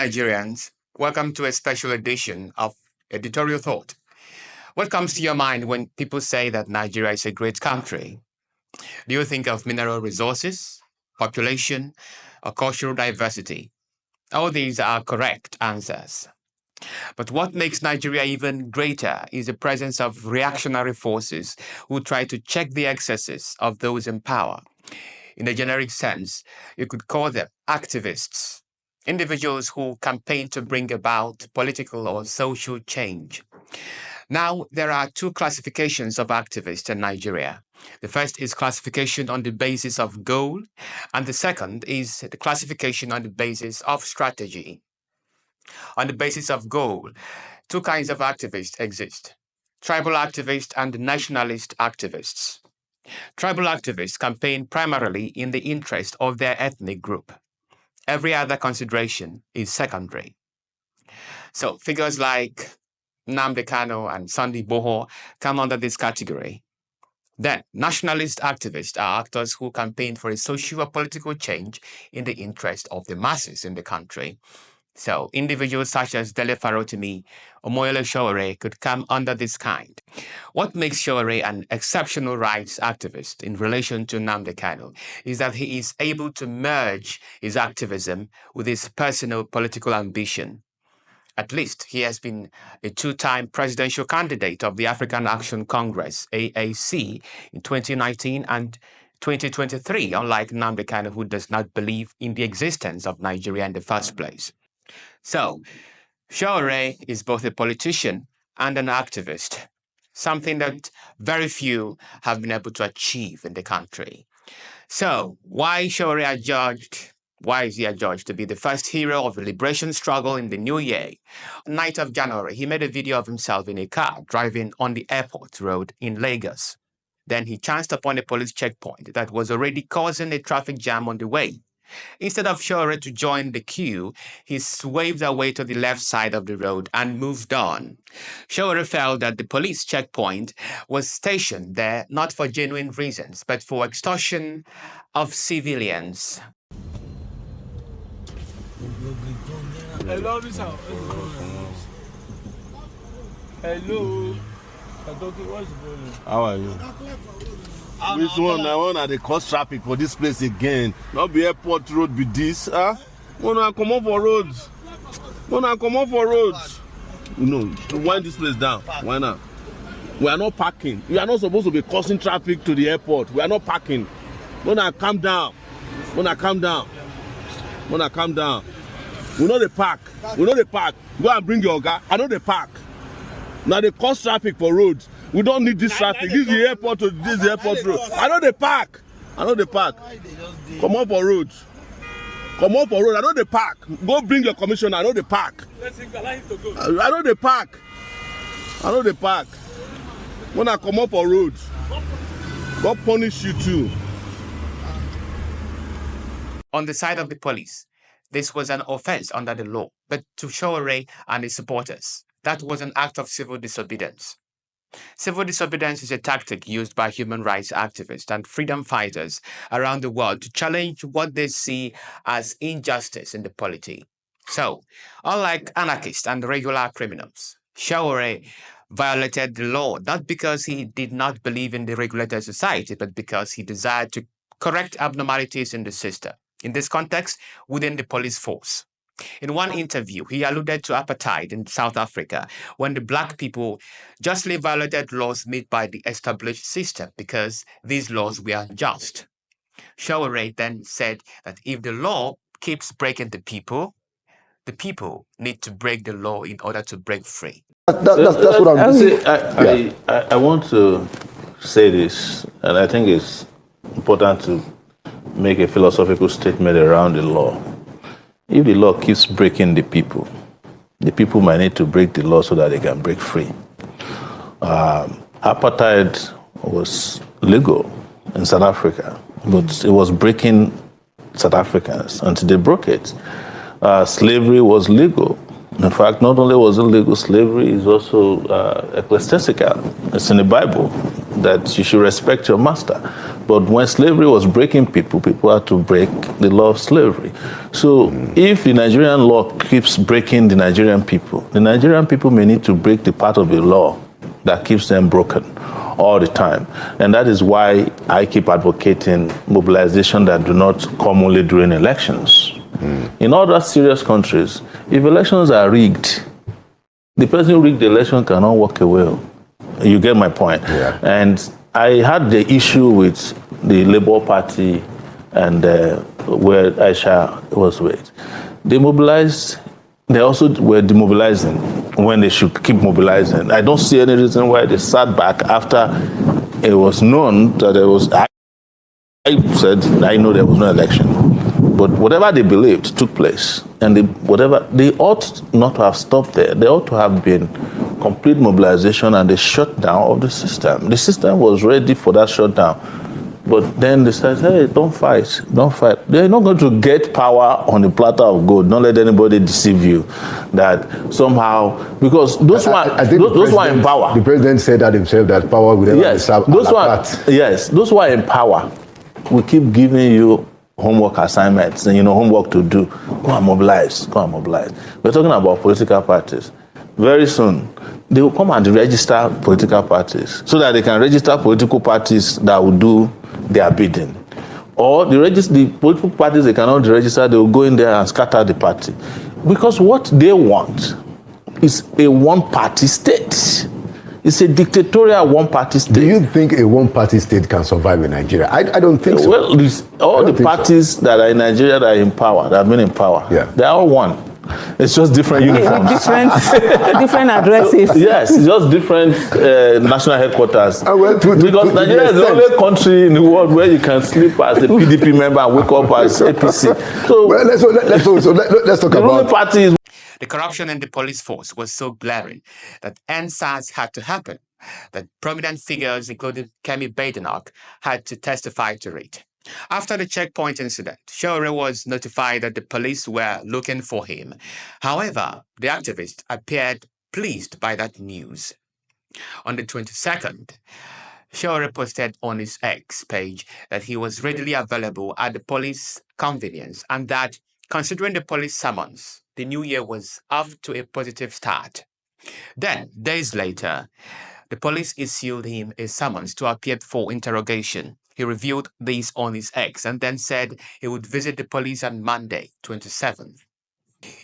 Nigerians, welcome to a special edition of Editorial Thought. What comes to your mind when people say that Nigeria is a great country? Do you think of mineral resources, population, or cultural diversity? All these are correct answers. But what makes Nigeria even greater is the presence of reactionary forces who try to check the excesses of those in power. In a generic sense, you could call them activists, individuals who campaign to bring about political or social change. Now, there are two classifications of activists in Nigeria. The first is classification on the basis of goal, and the second is the classification on the basis of strategy. On the basis of goal, two kinds of activists exist: tribal activists and nationalist activists. Tribal activists campaign primarily in the interest of their ethnic group. Every other consideration is secondary. So figures like Nnamdi Kanu and Sunday Igboho come under this category. Then, nationalist activists are actors who campaign for a social or political change in the interest of the masses in the country. So, individuals such as Dele Farotimi, Omoyele Sowore could come under this kind. What makes Sowore an exceptional rights activist in relation to Nnamdi Kanu is that he is able to merge his activism with his personal political ambition. At least he has been a two-time presidential candidate of the African Action Congress, AAC, in 2019 and 2023, unlike Nnamdi Kanu, who does not believe in the existence of Nigeria in the first place. So, Sowore is both a politician and an activist, something that very few have been able to achieve in the country. So, why is he adjudged to be the first hero of the liberation struggle in the new year? On 9th of January, he made a video of himself in a car driving on the airport road in Lagos. Then he chanced upon a police checkpoint that was already causing a traffic jam on the way. Instead of Sowore to join the queue, he swerved away to the left side of the road and moved on. Sowore felt that the police checkpoint was stationed there not for genuine reasons, but for extortion of civilians. Hello, Mr. Hello. How are you? Which one? I want to cause traffic for this place again. Not be airport road be this, huh? Wanna come up for roads? Wanna come up for roads? You know, wind this place down. Why not? We are not parking. We are not supposed to be causing traffic to the airport. We are not parking. Wanna calm down? Wanna calm down? Wanna calm down? We know the park. We know the park. Go and bring your guy. I know the park. Now they cause traffic for roads. We don't need this traffic. This is the airport to this is the airport road. I know the park. I know the park. Come on for roads. Come on for road. I know the park. Go bring your commissioner. I know the park. I know the park. I know the park. When I come up for roads, God punish you too. On the side of the police, this was an offense under the law, but to Sowore and his supporters, that was an act of civil disobedience. Civil disobedience is a tactic used by human rights activists and freedom fighters around the world to challenge what they see as injustice in the polity. So, unlike anarchists and regular criminals, Sowore violated the law not because he did not believe in the regulated society, but because he desired to correct abnormalities in the system. In this context, within the police force. In one interview, he alluded to apartheid in South Africa when the black people justly violated laws made by the established system because these laws were unjust. Sowore then said that if the law keeps breaking the people need to break the law in order to break free. That's what I'm saying. I want to say this, and I think it's important to make a philosophical statement around the law. If the law keeps breaking the people might need to break the law so that they can break free. Apartheid was legal in South Africa, but it was breaking South Africans until they broke it. Slavery was legal. In fact, not only was it legal, slavery is also ecclesiastical. It's in the Bible. that you should respect your master. But when slavery was breaking people, people had to break the law of slavery. So if the Nigerian law keeps breaking the Nigerian people may need to break the part of the law that keeps them broken all the time. And that is why I keep advocating mobilization that do not come only during elections. In other serious countries, if elections are rigged, the person who rigged the election cannot walk away. You get my point? Yeah. And I had the issue with the Labour Party and where Aisha was with. They mobilized, they also were demobilizing when they should keep mobilizing. I don't see any reason why they sat back after it was known that there was, I said, I know there was no election. But whatever they believed took place. And they ought not to have stopped there. They ought to have been complete mobilization and the shutdown of the system. The system was ready for that shutdown. But then they said, hey, don't fight. They're not going to get power on a platter of gold. Don't let anybody deceive you that somehow, because those who are in power. The president said that himself, that power will never serve those who are in power will keep giving you homework assignments and homework to do. Go and mobilize. We're talking about political parties. Very soon, they will come and register political parties so that they can register political parties that will do their bidding. Or the political parties they cannot register, they will go in there and scatter the party. Because what they want is a one-party state. It's a dictatorial one-party state. Do you think a one-party state can survive in Nigeria? I don't think so. Well, all the parties that are in Nigeria that are in power, that have been in power, they're all one. It's just different uniforms. different addresses. So, yes, it's just different national headquarters. Because Nigeria is the only country in the world where you can sleep as a PDP member and wake up as APC. So well, let's talk about parties. The corruption in the police force was so glaring that NSAS had to happen, that prominent figures, including Kemi Badenoch, had to testify to it. After the checkpoint incident, Sowore was notified that the police were looking for him. However, the activist appeared pleased by that news. On the 22nd, Sowore posted on his X page that he was readily available at the police convenience and that, considering the police summons, the new year was off to a positive start. Then, days later, the police issued him a summons to appear for interrogation. He revealed this on his X and then said he would visit the police on Monday, 27th.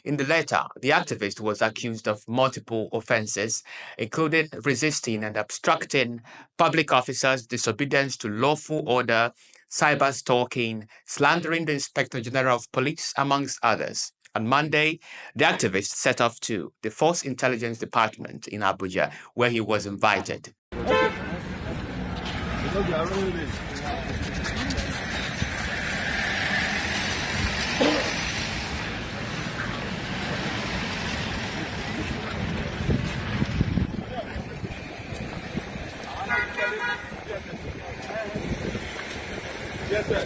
In the letter, the activist was accused of multiple offenses, including resisting and obstructing public officers' disobedience to lawful order, cyber stalking, slandering the Inspector General of Police, amongst others. On Monday, the activist set off to the Force Intelligence Department in Abuja, where he was invited. Yes, sir.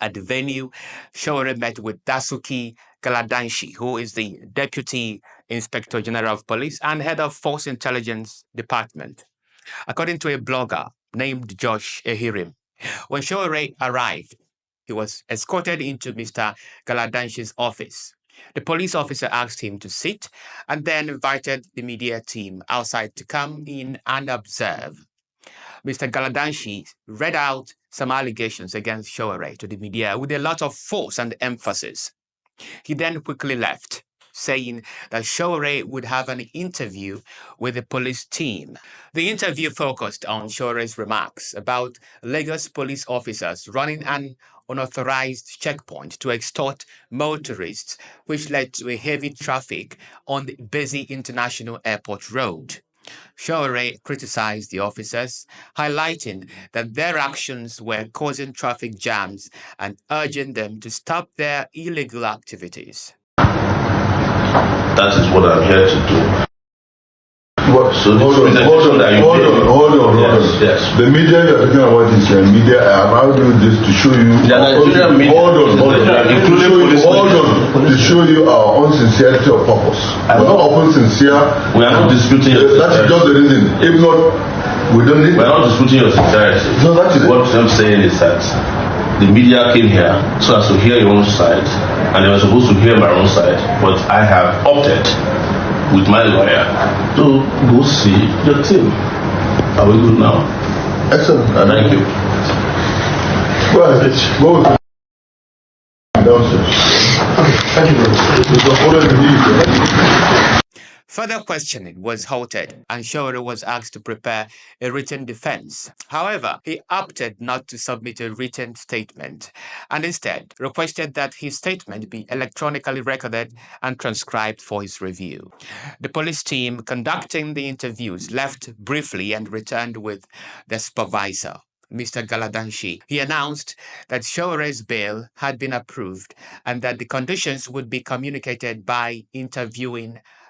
At the venue, Sowore met with Dasuki Galadanshi, who is the Deputy Inspector General of Police and Head of Force Intelligence Department. According to a blogger named Josh Ehirim, when Sowore arrived, he was escorted into Mr. Galadanshi's office. The police officer asked him to sit and then invited the media team outside to come in and observe. Mr. Galadanshi read out some allegations against Sowore to the media with a lot of force and emphasis. He then quickly left, saying that Sowore would have an interview with the police team. The interview focused on Showore's remarks about Lagos police officers running an unauthorized checkpoint to extort motorists, which led to a heavy traffic on the busy International Airport Road. Sowore criticized the officers, highlighting that their actions were causing traffic jams and urging them to stop their illegal activities. That is what I'm here to do. But So hold on. Yes. The media you're talking about is media allowed you this to show you. The Nigerian media, To show you our unsincerity of purpose. We're not often sincere. We are not disputing your That is just the reason. If not, we don't need. We are not disputing your sincerity. No, that is what I'm saying is that the media came here so as to hear your own side, and they were supposed to hear my own side, but I have opted with my lawyer to go see the team. Are we good now? Excellent. Thank you. Go ahead. Go with downstairs. Thank you very much. Further questioning was halted, and Sowore was asked to prepare a written defense. However, he opted not to submit a written statement and instead requested that his statement be electronically recorded and transcribed for his review. The police team conducting the interviews left briefly and returned with the supervisor, Mr. Galadanshi. He announced that Showore's bail had been approved and that the conditions would be communicated by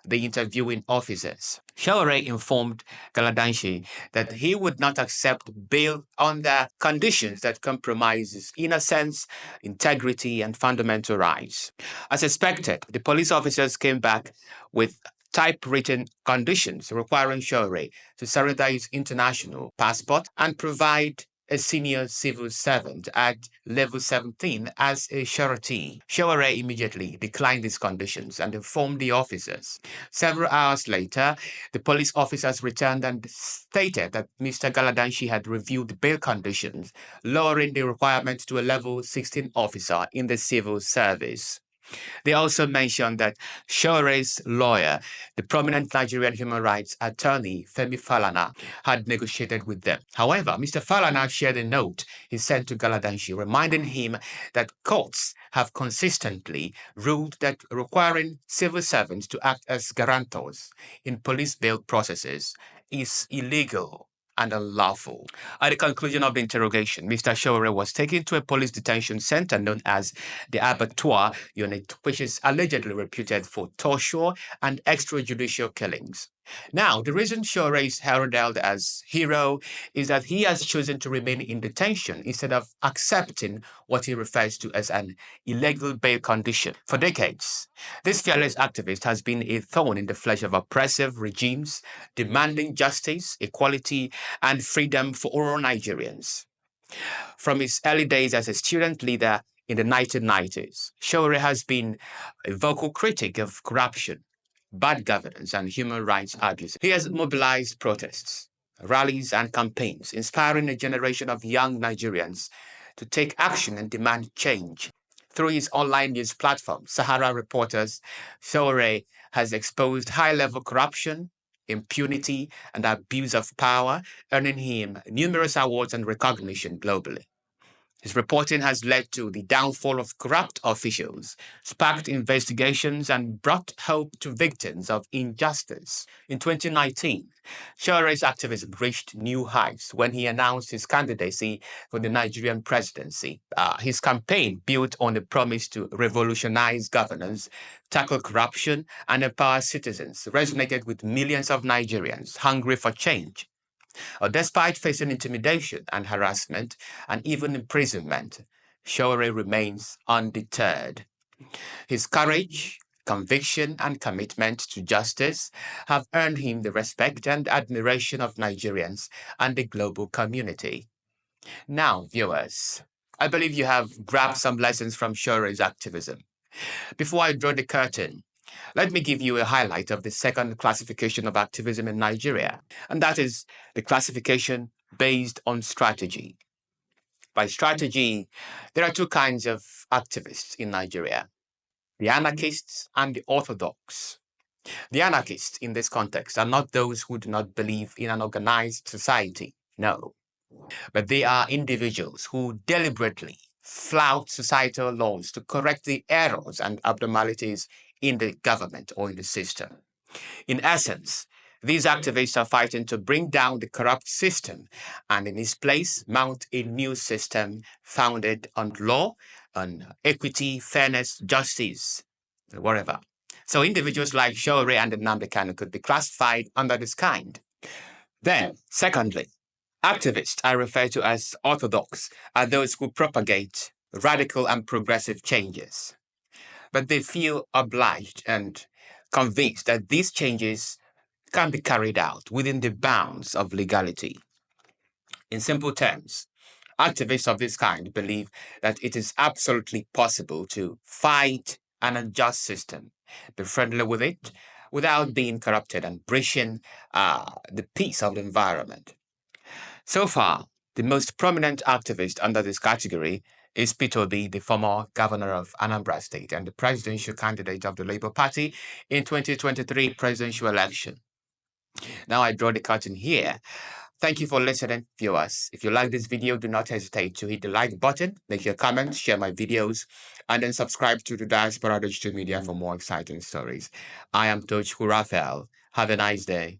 the interviewing officers. Sowore informed Galadanshi that he would not accept bail under conditions that compromises, in a sense, integrity and fundamental rights. As expected, the police officers came back with typewritten conditions requiring Sowore to surrender his international passport and provide a senior civil servant at level 17 as a surety. Sowore immediately declined these conditions and informed the officers. Several hours later, the police officers returned and stated that Mr. Galadanshi had reviewed the bail conditions, lowering the requirement to a level 16 officer in the civil service. They also mentioned that Showore's lawyer, the prominent Nigerian human rights attorney Femi Falana, had negotiated with them. However, Mr. Falana shared a note he sent to Galadanshi reminding him that courts have consistently ruled that requiring civil servants to act as guarantors in police bail processes is illegal and unlawful. At the conclusion of the interrogation, Mr. Sowore was taken to a police detention center known as the Abattoir Unit, which is allegedly reputed for torture and extrajudicial killings. Now, the reason Sowore is heralded as hero is that he has chosen to remain in detention instead of accepting what he refers to as an illegal bail condition. For decades, this fearless activist has been a thorn in the flesh of oppressive regimes, demanding justice, equality, and freedom for all Nigerians. From his early days as a student leader in the 1990s, Sowore has been a vocal critic of corruption, bad governance, and human rights abuses. He has mobilized protests, rallies, and campaigns, inspiring a generation of young Nigerians to take action and demand change. Through his online news platform, Sahara Reporters, Sowore has exposed high-level corruption, impunity, and abuse of power, earning him numerous awards and recognition globally. His reporting has led to the downfall of corrupt officials, sparked investigations, and brought hope to victims of injustice. In 2019, Showore's activism reached new heights when he announced his candidacy for the Nigerian presidency. His campaign, built on the promise to revolutionize governance, tackle corruption, and empower citizens, resonated with millions of Nigerians hungry for change. Despite facing intimidation and harassment and even imprisonment, Sowore remains undeterred. His courage, conviction, and commitment to justice have earned him the respect and admiration of Nigerians and the global community. Now, viewers, I believe you have grabbed some lessons from Sowore's activism. Before I draw the curtain, let me give you a highlight of the second classification of activism in Nigeria, and that is the classification based on strategy. By strategy, there are two kinds of activists in Nigeria: the anarchists and the orthodox. The anarchists in this context are not those who do not believe in an organized society, no, but they are individuals who deliberately flout societal laws to correct the errors and abnormalities in the government or in the system. In essence, these activists are fighting to bring down the corrupt system and in its place mount a new system founded on law, on equity, fairness, justice, whatever. So individuals like Sowore and Nnamdi Kanu could be classified under this kind. Then, secondly, activists I refer to as orthodox are those who propagate radical and progressive changes, but they feel obliged and convinced that these changes can be carried out within the bounds of legality. In simple terms, activists of this kind believe that it is absolutely possible to fight an unjust system, be friendly with it, without being corrupted and breaching the peace of the environment. So far, the most prominent activist under this category is Peter Obi, the former governor of Anambra State and the presidential candidate of the Labour Party in 2023 presidential election. Now I draw the curtain here. Thank you for listening, viewers. If you like this video, do not hesitate to hit the like button, make your comments, share my videos, and then subscribe to the Diaspora Digital Media for more exciting stories. I am Coach Raphael. Have a nice day.